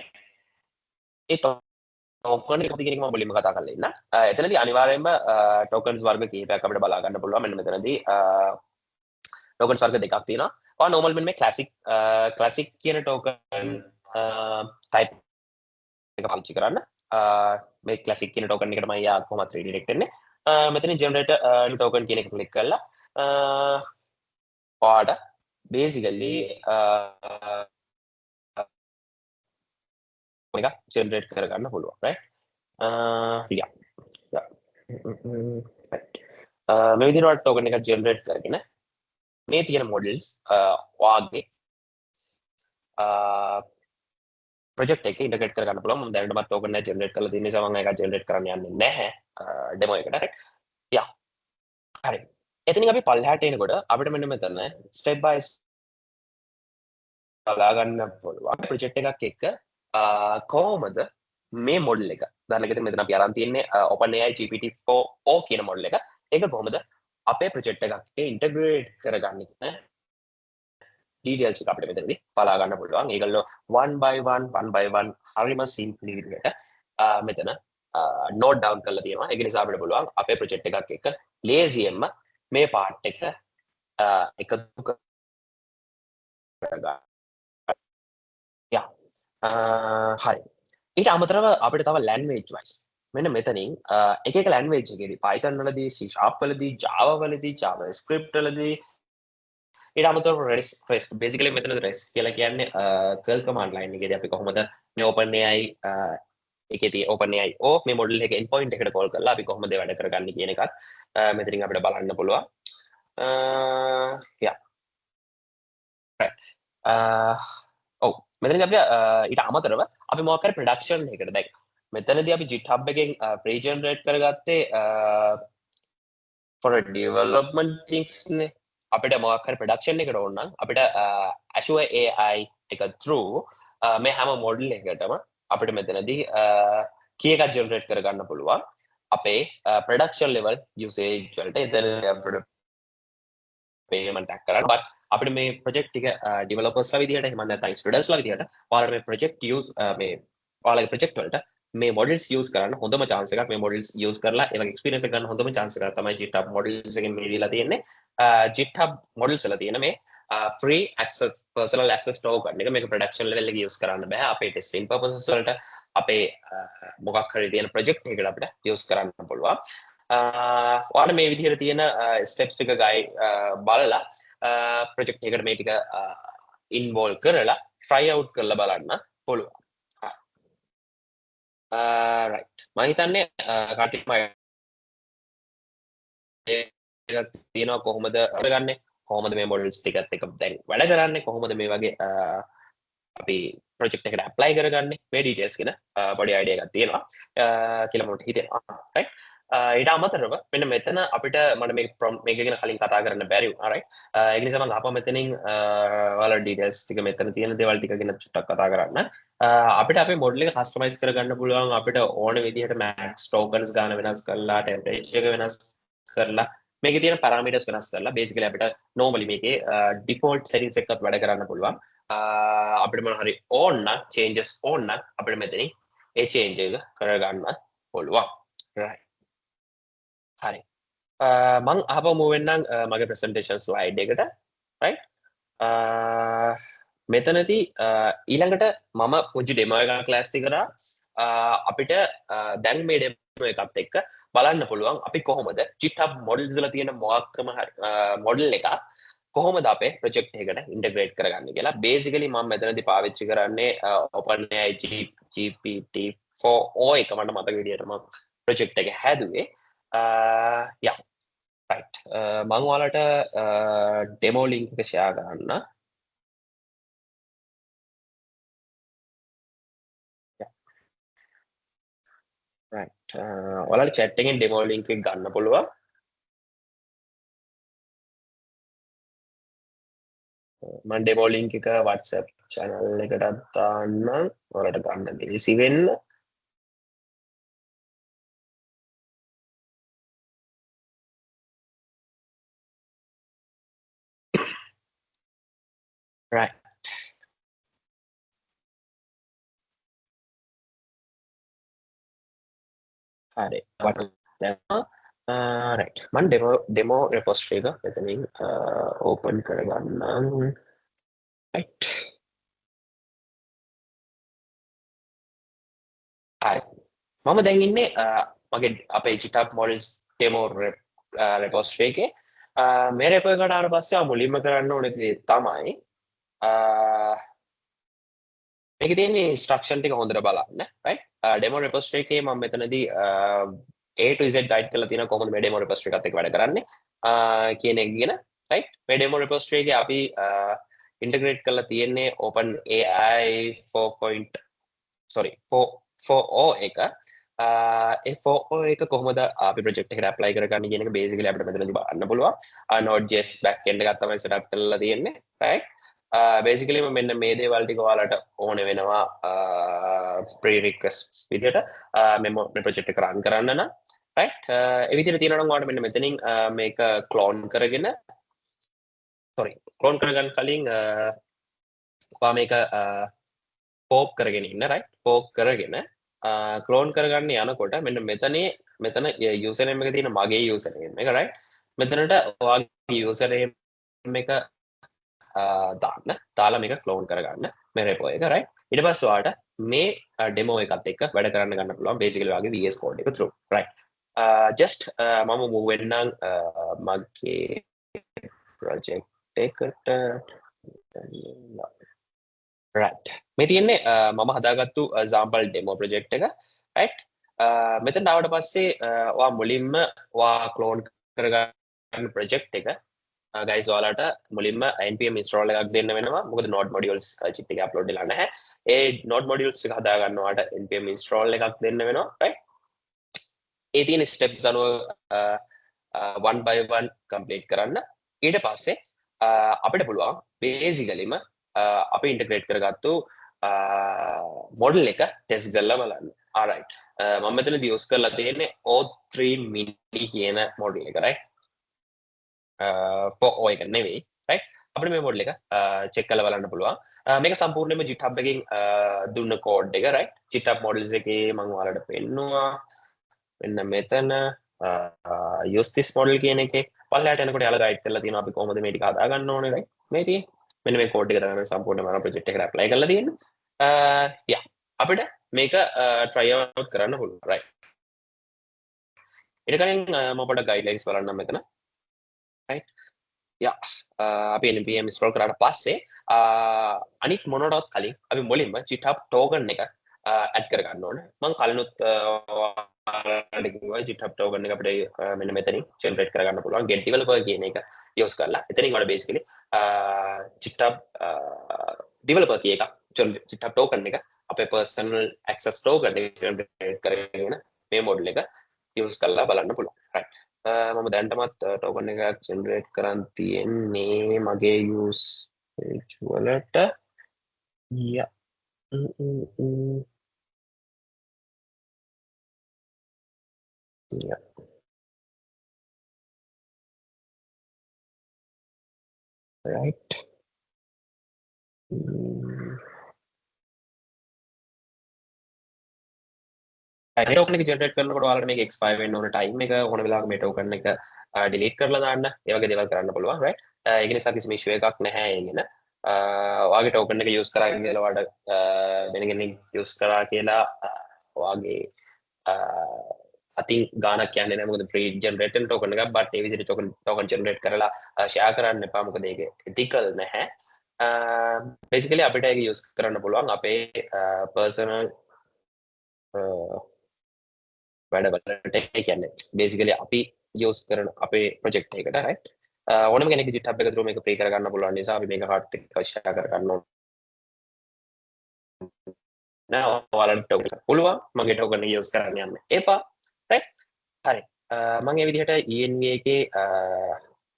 ඒ token එක කියන එක මම මුලින්ම කතා කරලා ඉන්න එතනදී අනිවාර්යයෙන්ම tokens වර්ග කිහිපයක් අපිට බලා ගන්න පුළුවන් මෙන්න මෙතනදී tokens වර්ග දෙකක් තියෙනවා normal මෙන්න මේ classic කියන token type එක පාවිච්චි කරන්න මේ classic කියන token එකට මම යා කොහොමද redirect වෙන්නේ මෙතනින් generate new token කියන එක click කරලා ඔයාලට basically එක generate කරගන්න පුළුවන් right yeah මේ විදිහට ඔයාලට token එකක් generate කරගෙන මේ තියෙන models ඔයාගේ project එකේ integrate කරගන්න පුළුවන් මම දැනටමත් token එක generate කරලා තියෙන නිසා මම ඒක generate කරන්න යන්නේ නැහැ demo එකට right yeah හරි එතනින් අපි පල්ලෙහාට එනකොට අපිට මෙන්න මෙතන step by step බලා ගන්න පුළුවන් project එකක් එක්ක කොහොමද මේ model එක දැන් මෙතන අපි අරන් තියන්නේ OpenAI GPT-4o කියන model එක ඒක කොහොමද අපේ project එකක් එක්ක integrate කරගන්නේ කියන details එක අපිට මෙතනදී බලා ගන්න පුළුවන් ඒගොල්ලෝ one by one හරිම simply විදිහට මෙතන note down කරලා තියෙනවා ඒක නිසා අපිට පුළුවන් අපේ project එකක් එක්ක lazyයෙන්ම මේ part එක එකතු කරගන්න yeah හරි ඊට අමතරව අපිට තව language wise මෙන්න මෙතනින් එක එක language එකේදී Python වලදී C# වලදී Java වලදී JavaScript වලදී ඊට අමතරව REST basically මෙතන REST කියලා කියන්නේ curl command line එකේදී අපි කොහොමද මේ OpenAI එකේ තියෙන OpenAI මේ model එක endpoint එකට call කරලා අපි කොහොමද වැඩ කරගන්නේ කියන එකත් මෙතනින් අපිට බලන්න පුළුවන් yeah right මෙතනදී අපිට ඊට අමතරව අපි මොකක් හරි production එකකට දැන් මෙතනදී අපි GitHub එකෙන් pre-generate කරගත්තේ for a development things නේ අපිට මොකක් හරි production එකට ඕන නම් අපිට Azure AI එක through මේ හැම මොඩල් එකකටම අපිට මෙතනදී key එකක් ජෙනරේට් කරගන්න පුළුවන් අපේ production level usage වලට එතන payment එකක් කරන්න but අපිට මේ project ටික developers ලා විදිහට එහෙම නැත්නම් students ලා විදිහට ඔයාලට මේ project use මේ ඔයාලගේ project වලට මේ models use කරන්න හොඳම chance එකක් මේ models use කරලා ඒ වගේ experience එක ගන්න හොඳම chance එකක් තමයි GitHub models එකෙන් මේ දීලා තියෙන්නේ GitHub models වල තියෙන මේ free access personal access token එක මේක production level එකේ use කරන්න බෑ අපේ testing purposes වලට අපේ මොකක් හරි තියෙන project එකකට අපිට use කරන්න පුළුවන් ඔයාලට මේ විදිහට තියෙන steps ටික බලලා project එකකට මේ ටික involve කරලා try out කරලා බලන්න පුළුවන් right මම හිතන්නේ කටිම එකක් තියෙනවා කොහොමද කරගන්නේ කොහොමද මේ models ටිකත් එක දැන් වැඩ කරන්නේ කොහොමද මේ වගේ අපි project එකට apply කරගන්නේ මේ details ගැන පොඩි idea එකක් තියෙනවා කියලා මට හිතෙනවා right ඊට අමතරව මෙන්න මෙතන අපිට මට මේක ගැන කලින් කතා කරන්න බැරි වුණා right ඒක නිසා මම ආපහු මෙතනින් ඔයාලා details ටික මෙතන තියෙන දේවල් ටික ගැන චුට්ටක් කතා කරන්න අපිට අපේ model එක customize කරගන්න පුළුවන් අපිට ඕන විදිහට max tokens ගන්න වෙනස් කරලා temperature එක වෙනස් කරලා මේකේ තියෙන parameters වෙනස් කරලා basically අපිට normally මේකේ default settings එකත් වැඩ කරන්න පුළුවන් අපිට මොන හරි ඕන නම් changes ඕන නම් අපිට මෙතනින් ඒ change එක කරගන්න පුළුවන් right හරි මම ආපහු move වෙන්නම් මගේ presentation slide එකට right මෙතනදී ඊළඟට මම පුංචි demo එකක් class කරා අපිට දැන් මේ demo එකත් එක්ක බලන්න පුළුවන් අපි කොහොමද GitHub models වල තියෙන මොකක්ම model එක කොහොමද අපේ project එකකට integrate කරගන්නේ කියලා basically මම මෙතනදී පාවිච්චි කරන්නේ OpenAI GPT-4o එක මට මතක විදියට මම project එක හැදුවේ yeah right මම ඔයාලට demo link එක share කරන්න right ඔයාලට chat එකෙන් demo link එක ගන්න පුළුවන් මම demo link එක WhatsApp channel එකට දාන්න ඔයාලට ගන්න ලේසි වෙන්න right හරි right මම demo repository එක මෙතනින් open කරගන්නම් right හරි මම දැන් ඉන්නේ මගේ අපේ GitHub models demo repository එකේ මේ repo එකට ආවට පස්සේ මුලින්ම කරන්න ඕනේ දේ තමයි මේකේ තියෙන instruction ටික හොඳට බලන්න right demo repository එකේ මම මෙතනදී A to Z guide කරලා තියෙනවා කොහොමද මේ demo repository එකත් එක්ක වැඩ කරන්නේ කියන එක ගැන right මේ demo repository එකේ අපි integrate කරලා තියෙන්නේ OpenAI 4.4o එක ඒ 4o එක කොහොමද අපි project එකට apply කරගන්නේ කියන එක basically අපිට මෙතනදී බලන්න පුළුවන් Node.js backend එකක් තමයි setup කරලා තියෙන්නේ right basically මෙන්න මේ දේවල් ටික ඔයාලට ඕන වෙනවා pre-requests විදිහට මේ project එක run කරන්න නම් right ඒ විදිහට තියෙනවා නම් ඔයාලට මෙන්න මෙතනින් මේක clone කරගෙන clone කරගන්න කලින් ඔයා මේක fork කරගෙන ඉන්න right fork කරගෙන clone කරගන්න යනකොට මෙන්න මෙතන username එක තියෙන මගේ username එක right මෙතනට ඔයාගේ username එක දාලා මේක clone කරගන්න මේ repo එක right ඊට පස්සේ ඔයාලට මේ demo එකත් එක්ක වැඩ කරන්න ගන්න පුළුවන් basically ඔයාගේ VS code එක through right just මම move වෙන්නම් මගේ project එකට right මේ තියෙන්නේ මම හදාගත්තු example demo project එක right මෙතන ආවට පස්සේ ඔයා මුලින්ම ඔයා clone කරගන්න project එක guys ඔයාලට මුලින්ම npm install එකක් දෙන්න වෙනවා මොකද node modules chit එක upload වෙලා නැහැ ඒ node modules එක හදා ගන්න ඔයාලට npm install එකක් දෙන්න වෙනවා right ඒ තියෙන steps අනුව one by one complete කරන්න ඊට පස්සේ අපිට පුළුවන් basicallyම අපි integrate කරගත්තු මොඩල් එක ටෙස්ට් කරලා බලන්න. alright මම මෙතනදී යූස් කරලා තියෙන්නේ O3 mini කියන මොඩල් එක right for O එක නෙවෙයි right අපිට මේ මොඩල් එක චෙක් කරලා බලන්න පුළුවන්. මේක සම්පූර්ණයෙන්ම GitHub එකකින් දුන්න කෝඩ් එක right GitHub models එකේ මම ඔයාලට පෙන්නුවා. මෙන්න මෙතන use this model කියන එකේ පල්ලයට යනකොට යාලා ගයිඩ් කරලා තියෙනවා අපි කොහොමද මේ ටික හදා ගන්න ඕනේ right මේ තියෙන්නේ මෙන්න මේ කෝඩ් එක තමයි සම්පූර්ණයෙන්ම මම ප්‍රොජෙක්ට් එකට ඇප්ලයි කරලා තියෙන්නේ yeah අපිට මේක try out කරන්න පුළුවන් right ඊට කලින් මම පොඩ්ඩක් ගයිඩ්ලයින්ස් බලන්නම් මෙතන right yeah අපි npm install කරාට පස්සේ අනිත් මොනවටවත් කලින් අපි මුලින්ම GitHub token එක ඇඩ් කර ගන්න ඕනේ මම කලිනුත් GitHub token එක අපිට මෙන්න මෙතනින් generate කරගන්න පුළුවන් get developer කියන එක use කරලා. එතනින් වල basically GitHub developer කියන එක GitHub token එක අපේ personal access token එක generate කරගෙන මේ model එක use කරලා බලන්න පුළුවන්. right. මම දැන්ටමත් token එකක් generate කරන් තියෙන්නේ මගේ use page වලට. yeah. Yeah. Right. මේ token එක generate කරනකොට ඔයාලට මේක expire වෙන්න ඕන time එක ඕන වෙලාවක මේ token එක delete කරලා දාන්න. ඒ වගේ දේවල් කරන්න පුළුවන් right. ඒක නිසා කිසිම issue එකක් නැහැ ඒගෙන. ඔයාගේ token එක use කරා කියලා ඔයාලට වෙන කෙනෙක් use කරා කියලා ඔයාගේ අතින් ගානක් කියන්නේ නැහැ මොකද free generated token එකක් but ඒ විදිහට token generate කරලා share කරන්න එපා මොකද ඒක ethical නැහැ. basically අපිට ඒක use කරන්න පුළුවන් අපේ personal වැඩ වලට ඒ කියන්නේ basically අපි use කරන අපේ project එකට right ඕනම කෙනෙක් GitHub එක through මේක pay කර ගන්න පුළුවන් නිසා අපි මේක කාටත් එක්ක share කර ගන්න ඕන නෑ ඔයාලට token පුළුවන් මගේ token එක use කරන්න යන්න එපා right හරි මම මේ විදිහට ENV එකේ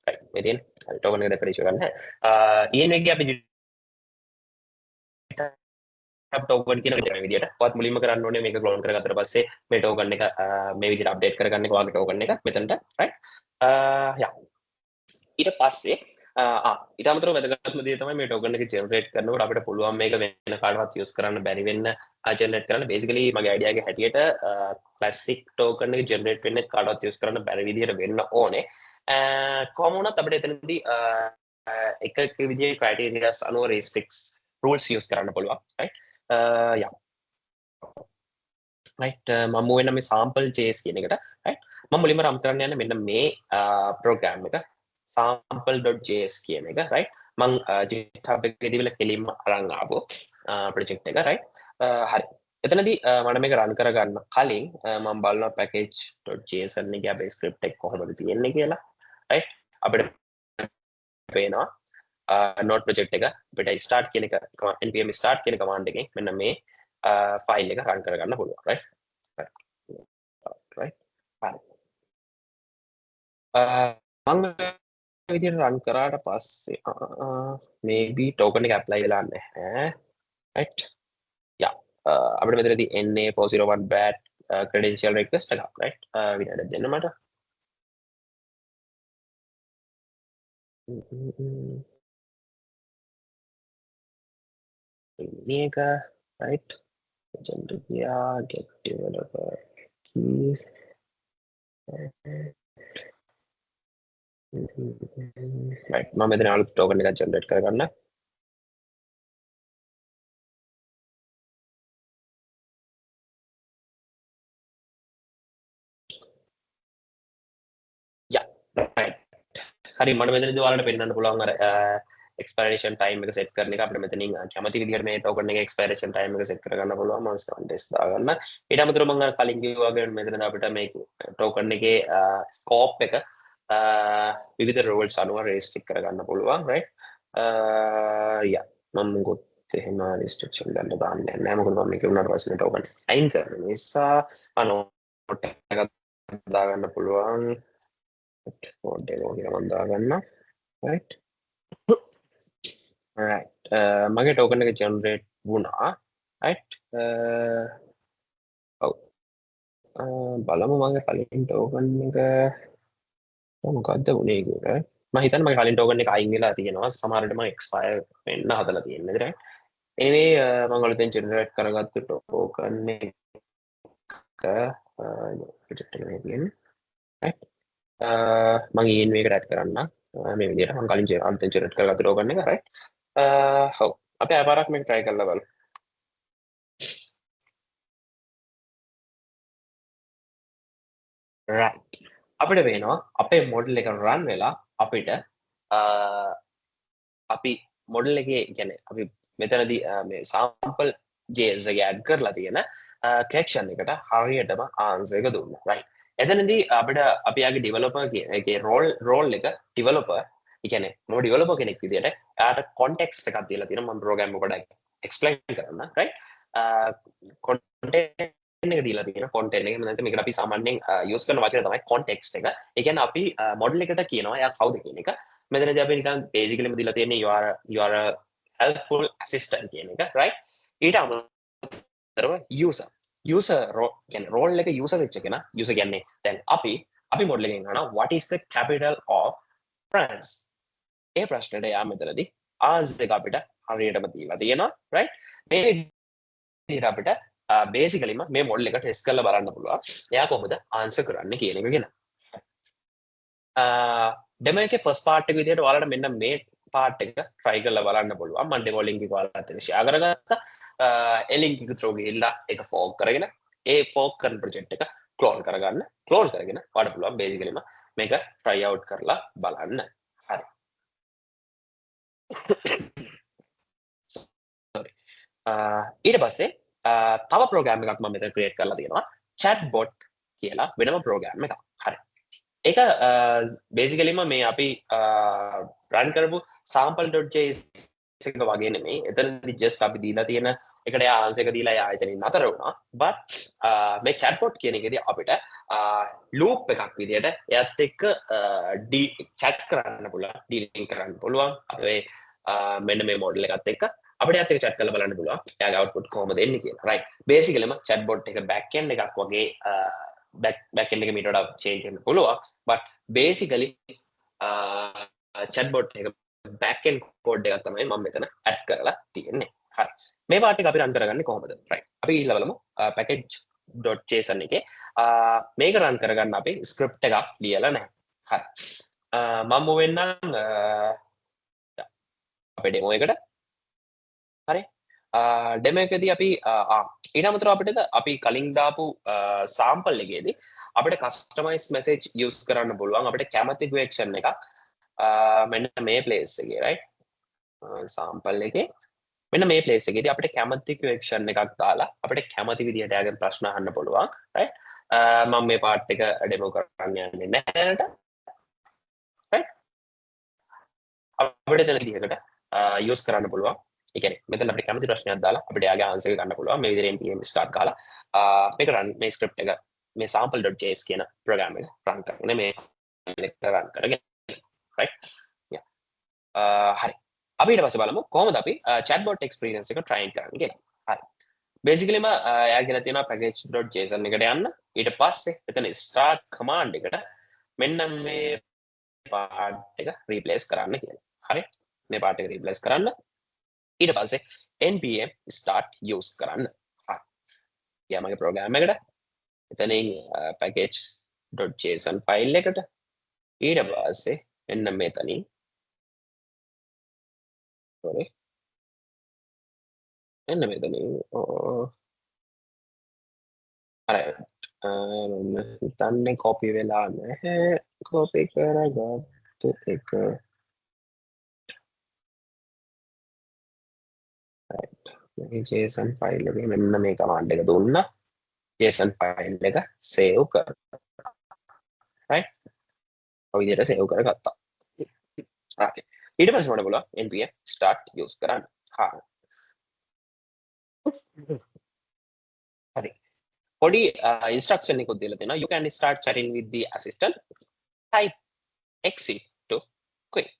right මේ තියෙන token එක දෙකට issue ගන්න ENV එකේ අපි token කියන විදිහට ඔයත් මුලින්ම කරන්න ඕනේ මේක clone කරගත්තට පස්සේ මේ token එක මේ විදිහට update කරගන්න එක ඔයාගේ token එක මෙතනට right yeah ඊට පස්සේ ඊට අමතරව වැදගත්ම දේ තමයි මේ token එක generate කරනකොට අපිට පුළුවන් මේක වෙන කාටවත් use කරන්න බැරි වෙන්න generate කරන්න basically මගේ idea එක හැටියට classic token එක generate වෙන්නේ කාටවත් use කරන්න බැරි විදිහට වෙන්න ඕනේ කොහොම වුණත් අපිට එතනදී එක විදිහේ criteria අනුව restricts rules use කරන්න පුළුවන් right yeah right මම වෙන මේ sample.js කියන එකට right මම මුලින්ම රම් කරන්න යන්නේ මෙන්න මේ program එක sample.js කියන එක right මම GitHub එකේදී වල කෙලින්ම අරන් ආපු project එක right හරි එතනදී මම මේක run කරගන්න කලින් මම බලනවා package.json එකේ අපේ script එක කොහොමද තියෙන්නේ කියලා right අපිට පේනවා node project එක අපිට start කියන එක npm start කියන command එකෙන් මෙන්න මේ file එක run කරගන්න පුළුවන් right right මම විදිහට run කරාට පස්සේ maybe token එක apply වෙලා නැහැ right yeah අපිට මෙතනදී NA401 bad credential request එකක් right විනාඩියක් දෙන්න මට මේක right agenda get developer key right මම මෙතන අලුත් token එකක් generate කරගන්න yeah right හරි මට මෙතනදී ඔයාලට පෙන්නන්න පුළුවන් අර expiration time එක set කරන එක අපිට මෙතනින් කැමති විදිහට මේ token එකේ expiration time එක set කරගන්න පුළුවන් මම contest දාගන්න ඊට අමතරව මම කලින් කිව්වා වගේ මෙතන අපිට මේ token එකේ scope එක විවිධ roles අනුව restrict කරගන්න පුළුවන් right yeah මම මොකොත් එහෙම restriction ගන්න දාන්නේ නැහැ මොකද මම මේක උනාට පස්සේ මේ token අයින් කරන නිසා note එකක් දාගන්න පුළුවන් code එක කියලා මම දාගන්න right right මගේ token එක generate වුණා right ඔව් බලමු මගේ කලින් ටෝකන් එක මොකද්ද උනේ කියලා මම හිතන්නේ මගේ කලින් ටෝකන් එක අයින් වෙලා තියෙනවා සමහර විට මම එක්ස්පයර් වෙන්න හදලා තියෙන්නේ right anyway මම අලුතෙන් ජෙනරේට් කරගත්තු ටෝකන් එක ප්‍රොජෙක්ට් එකේ තියෙන්නේ right මම ඊන් මේකට ඇඩ් කරන්න මේ විදිහට මම කලින් අලුතෙන් ජෙනරේට් කරගත්තු ටෝකන් එක right ඔව් අපි ආපාරක් මේක try කරලා බලමු right අපිට වෙනවා අපේ මොඩල් එක රන් වෙලා අපිට අපි මොඩල් එකේ කියන්නේ අපි මෙතනදී මේ sample js එක add කරලා තියෙන collection එකට හරියටම answer එක දුන්නා right එතනදී අපිට අපි යාගේ developer එකේ role එක developer ඒ කියන්නේ මම developer කෙනෙක් විදියට එයාට context එකක් දීලා තියෙනවා මම program එක පොඩ්ඩක් explain කරන්න right content එක දීලා තියෙන content එක නැත්නම් මේකට අපි සාමාන්‍යයෙන් use කරන වචන තමයි context එක. ඒ කියන්නේ අපි model එකට කියනවා එයා කවුද කියන එක. මෙතනදී අපි නිකන් basically දීලා තියෙන්නේ you are a helpful assistant කියන එක right. ඊට අමතරව user කියන්නේ role එක user වෙච්ච කෙනා user කියන්නේ දැන් අපි model එකෙන් අහනවා what is the capital of France? ඒ ප්‍රශ්නෙට යා මෙතනදී answer එක අපිට හරියටම දීලා තියෙනවා right. මේ විදිහට අපිට basically මේ මොඩල් එක ටෙස්ට් කරලා බලන්න පුළුවන්. එයා කොහොමද ආන්සර් කරන්නේ කියන එක ගැන. ඩෙමෝ එකේ first part එක විදිහට ඔයාලට මෙන්න මේ part එක try කරලා බලන්න පුළුවන්. මම ඩෙමෝ link එක ඔයාලට share කරගත්තා. ඒ link එක through ගිහිල්ලා ඒක fork කරගෙන ඒ fork කරන project එක clone කරගන්න. clone කරගෙන ඔයාලට පුළුවන් basically මේක try out කරලා බලන්න. හරි. sorry. ඊට පස්සේ තව ප්‍රෝග්‍රෑම් එකක් මම මෙතන ක්‍රියේට් කරලා තියෙනවා chatbot කියලා වෙනම ප්‍රෝග්‍රෑම් එකක්. හරි. ඒක බේසිකලිම මේ අපි රන් කරපු sample.js එක වගේ නෙමෙයි. එතනදී just අපි දීලා තියෙන එකට ආන්සර් එක දීලා යා එතනින් නතර වුණා. but මේ chatbot කියන එකේදී අපිට loop එකක් විදියට එයත් එක්ක chat කරන්න පුළුවන්, dealing කරන්න පුළුවන්. අපේ මෙන්න මේ model එකත් එක්ක අපිට ඇත්ත එක chat කරලා බලන්න පුළුවන්. එයාගේ output කොහොමද එන්නේ කියලා. right. basically chatbot එක back end එකක් වගේ back end එක මීට වඩා change වෙන්න පුළුවන්. but basically chatbot එක back end code එකක් තමයි මම මෙතන add කරලා තියෙන්නේ. හරි. මේ part එක අපි run කරගන්නේ කොහොමද? right. අපි ඊළඟ බලමු package.json එකේ මේක run කරගන්න අපි script එකක් ලියලා නැහැ. හරි. මම වෙන්නම් අපේ demo එකට හරි ඩෙමෝ එකදී අපි ඊට අමතරව අපිට අපි කලින් දාපු sample එකේදී අපිට customize message use කරන්න පුළුවන් අපිට කැමති question එකක් මෙන්න මේ place එකේ right sample එකේ මෙන්න මේ place එකේදී අපිට කැමති question එකක් දාලා අපිට කැමති විදිහට යාගෙන් ප්‍රශ්න අහන්න පුළුවන් right මම මේ part එක demo කරන්න යන්නේ නැහැ right අපිට දෙන විදිහකට use කරන්න පුළුවන් ඒ කියන්නේ මෙතන අපිට කැමති ප්‍රශ්නයක් දාලා අපිට යාගේ ආන්සර් එක ගන්න පුළුවන් මේ විදිහට npm start කාලා මේක run මේ script එක මේ sample.js කියන program එක run කරගෙන මේ එක run කරගෙන right yeah හරි අපි ඊට පස්සේ බලමු කොහොමද අපි chatbot experience එක try කරන්නේ කියලා හරි basically එයා කියලා තියෙනවා package.json එකට යන්න ඊට පස්සේ එතන start command එකට මෙන්න මේ part එක replace කරන්න කියලා හරි මේ part එක replace කරන්න ඊට පස්සේ npm start use කරන්න. හරි. යා මගේ program එකට එතනින් package.json file එකට ඊට පස්සේ මෙන්න මෙතනින් sorry මෙන්න මෙතනින් හරි මම හිතන්නේ copy වෙලා නැහැ copy කරගත්තු එක right මේ json file එකේ මෙන්න මේ command එක දුන්නා json file එක save කර right ඔය විදිහට save කරගත්තා okay ඊට පස්සේ මට බලන්න npm start use කරන්න හරි පොඩි instruction එකක් දීලා තියෙනවා you can start chatting with the assistant type exit to quit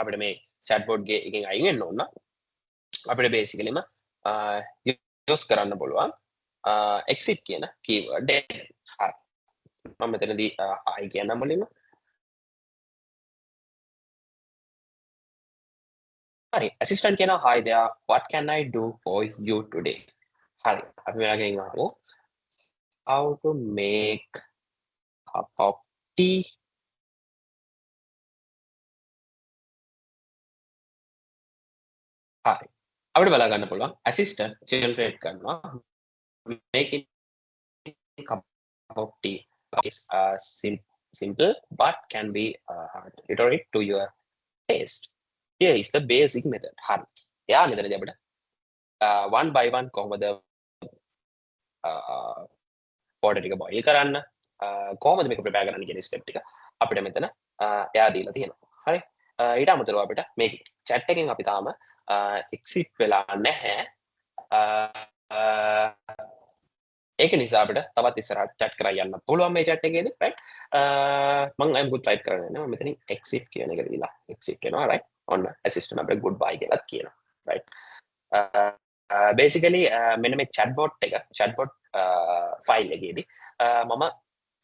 අපිට මේ chatbot එකෙන් අයින් වෙන්න ඕන අපිට basically යූස් කරන්න පුළුවන් exit කියන keyword එක. හරි. මම මෙතනදී hi කියන්න මුලින්ම. හරි. assistant කියනවා hi there, what can I do for you today? හරි. අපි මෙයාගෙන් අහමු how to make cup of tea. හරි. අපිට බලා ගන්න පුළුවන් assistant generate කරනවා making cup of tea is simple but can be iterate to your taste. Here is the basic method. හරි. එයා මෙතනදී අපිට one by one කොහොමද order ටික boil කරන්න කොහොමද මේක prepare කරන්න කියන step ටික අපිට මෙතන එයා දීලා තියෙනවා. හරි. ඊට අමතරව අපිට මේ chat එකෙන් අපි තාම exit වෙලා නැහැ. ඒක නිසා අපිට තවත් ඉස්සරහට chat කරලා යන්න පුළුවන් මේ chat එකේදී right. මම අයිම් good type කරගෙන යනවා. මෙතනින් exit කියන එක දීලා exit වෙනවා right. ඔන්න assistant අපිට goodbye කියලා කියනවා right. basically මෙන්න මේ chatbot file එකේදී මම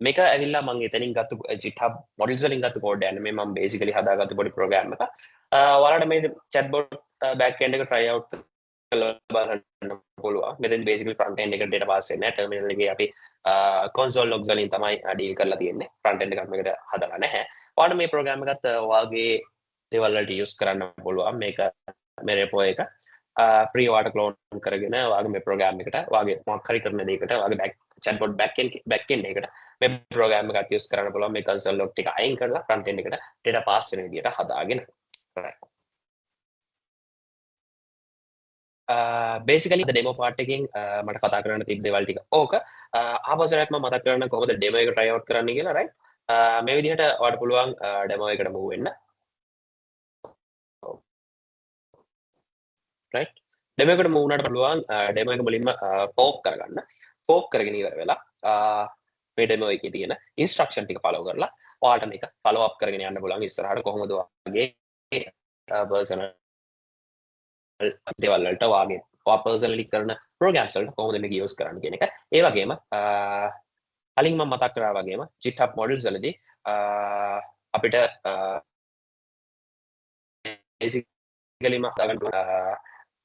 මේක ඇවිල්ලා මම එතනින් ගත්ත GitHub models වලින් ගත්ත code එක මේ මම basically හදාගත්ත පොඩි program එක. ඔයාලට මේ chatbot back end එක try out කරලා බලන්න පුළුවන්. මෙතෙන් basically front end එකට data pass වෙන්නේ නැහැ. terminal එකේ අපි console logs වලින් තමයි deal කරලා තියෙන්නේ. front end එකක් මේකට හදලා නැහැ. ඔයාලට මේ program එකත් ඔයාගේ දේවල් වලට use කරන්න පුළුවන්. මේක මේ repo එක free water clone කරගෙන ඔයාගේ මේ program එකට ඔයාගේ මොකක් හරි කරන දෙයකට ඔයාගේ chatbot backend එකට මේ program එකත් use කරන්න පුළුවන්. මේ console log ටික අයින් කරලා front end එකට data pass වෙන විදිහට හදාගෙන. right. basically the demo part එකෙන් මට කතා කරන්න තිබ්බ දේවල් ටික ඕක ආපස්සට මම මතක් කරන්න කොහොමද demo එක try out කරන්න කියලා right. මේ විදිහට ඔයාලට පුළුවන් demo එකට move වෙන්න. right. demo එකට move වුණාට පුළුවන් demo එක මුලින්ම fork කරගන්න. fork කරගෙන ඉවර වෙලා මේ demo එකේ තියෙන instruction ටික follow කරලා ඔයාලට මේක follow up කරගෙන යන්න පුළුවන්. ඉස්සරහට කොහොමද ඔයාගේ personal දේවල් වලට වාගේ personally කරන programs වලට කොහොමද මේක use කරන්න කියන එක. ඒ වගේම කලින් මම මතක් කරා වගේම GitHub models වලදී අපිට basically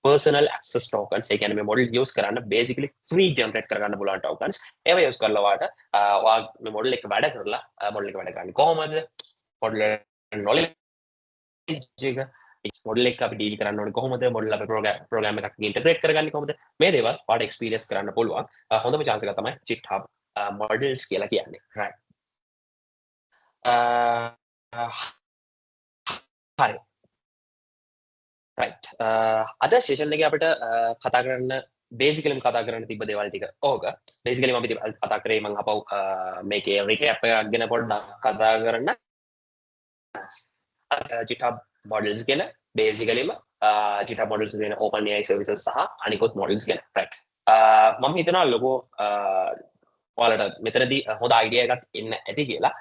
personal access tokens ඒ කියන්නේ මේ model use කරන්න basically free generate කරගන්න පුළුවන් tokens. ඒවා use කරලා වාට මේ model එක වැඩ කරලා model එක වැඩ කරන්නේ කොහොමද? model knowledge එක model එක අපි deal කරන්න ඕනේ කොහොමද? model අපේ program එකක් integrate කරගන්නේ කොහොමද? මේ දේවල් ඔයාලට experience කරන්න පුළුවන්. හොඳම chance එක තමයි GitHub models කියලා කියන්නේ. right. හරි. right. අද session එකේ අපිට කතා කරන්න basically කතා කරන්න තිබ්බ දේවල් ටික ඕක. basically මම කතා කරේ මම අපව මේකේ recap එකක් ගැන පොඩ්ඩක් කතා කරන්න. GitHub models ගැන basically GitHub models ගැන OpenAI services සහ අනිකුත් models ගැන right. මම හිතනවා ලොකෝ ඔයාලට මෙතනදී හොඳ idea එකක් එන්න ඇති කියලා.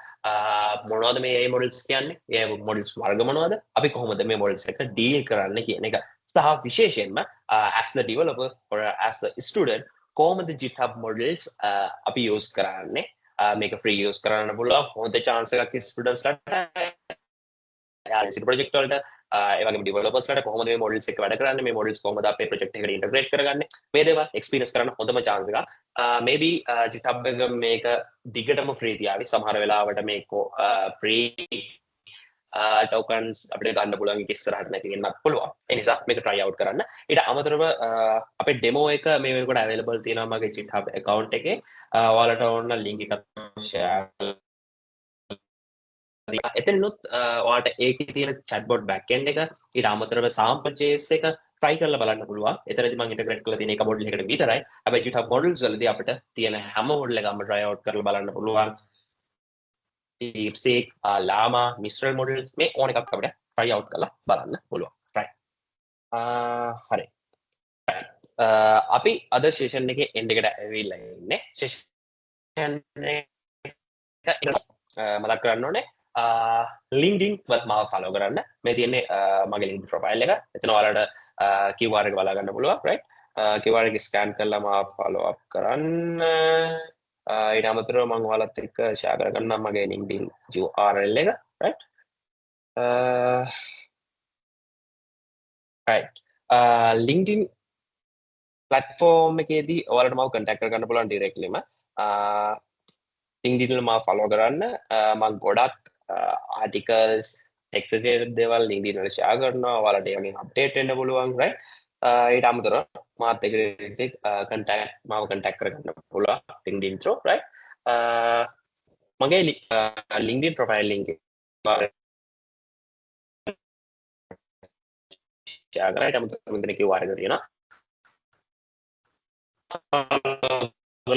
මොනවද මේ AI models කියන්නේ? AI models වර්ග මොනවද? අපි කොහොමද මේ models එක deal කරන්නේ කියන එක. සහ විශේෂයෙන්ම as the developer or as the student කොහොමද GitHub models අපි use කරන්නේ? මේක free use කරන්න පුළුවන්. හොඳ chance එකක් students ලට project වලට ඒ වගේම developers ලට කොහොමද මේ models එක වැඩ කරන්නේ මේ models කොහොමද අපේ project එකට integrate කරගන්නේ මේ දේවල් experience කරන්න හොඳම chance එකක් maybe GitHub එක මේක දිගටම free තියාවි සමහර වෙලාවට මේක free tokens අපිට ගන්න පුළුවන් එක ඉස්සරහට නැති වෙන්නත් පුළුවන් ඒ නිසා මේක try out කරන්න ඊට අමතරව අපේ demo එක මේ වෙනකොට available තියෙනවා මගේ GitHub account එකේ ඔයාලට ඕන link එකක් share එතනොත් ඔයාලට ඒකේ තියෙන chatbot backend එක ඊට අමතරව sample JS එක try කරලා බලන්න පුළුවන්. එතනදී මම integrate කරලා තියෙන එක model එකකට විතරයි. හැබැයි GitHub models වලදී අපිට තියෙන හැම model එකක්ම try out කරලා බලන්න පුළුවන්. DeepSeek, Llama, Mistral models මේ ඕන එකක් අපිට try out කරලා බලන්න පුළුවන්. right. හරි. අපි අද session එකේ end එකට ඇවිල්ලා ඉන්නේ. session එක මතක් කරන්න ඕනේ LinkedIn වල මාව follow කරන්න මේ තියෙන්නේ මගේ LinkedIn profile එක එතන ඔයාලට QR එක බලා ගන්න පුළුවන් right කිව්වාට ස්කෑන් කරලා මාව ෆලෝ අප් කරන්න. ඊට අමතරව මම ඔයාලත් එක්ක ෂෙයා කරගන්නම් මගේ LinkedIn URL එක right right LinkedIn platform එකේදී ඔයාලට මාව contact කරගන්න පුළුවන් directly ම LinkedIn වල මාව follow කරන්න මම ගොඩක් articles tech related දේවල් LinkedIn වල share කරනවා ඔයාලට ඒවලින් update වෙන්න පුළුවන් right ඊට අමතරව මාත් එක්ක මාව contact කරගන්න පුළුවන් LinkedIn through right මගේ LinkedIn profile link share කරලා ඊට අමතරව මෙතන QR එක තියෙනවා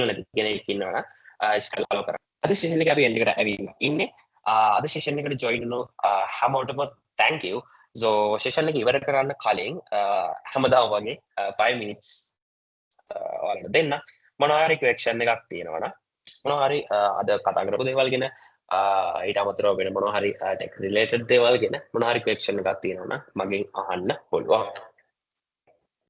නැති කෙනෙක් ඉන්නවා ඉස්කල් ෆලෝ කරන්න. අද සෙෂන් එක අපි එන්ඩ් එකට ඇවිල්ලා ඉන්නේ. අද සෙෂන් එකට ජොයින් වුණු හැමෝටම thank you. so සෙෂන් එක ඉවර කරන්න කලින් හැමදාම වගේ 5 minutes ඔයාලට දෙන්න. මොනවා හරි question එකක් තියෙනවා නම් මොනවා හරි අද කතා කරපු දේවල් ගැන ඊට අමතරව වෙන මොනවා හරි tech related දේවල් ගැන මොනවා හරි question එකක් තියෙනවා නම් මගෙන් අහන්න පුළුවන්.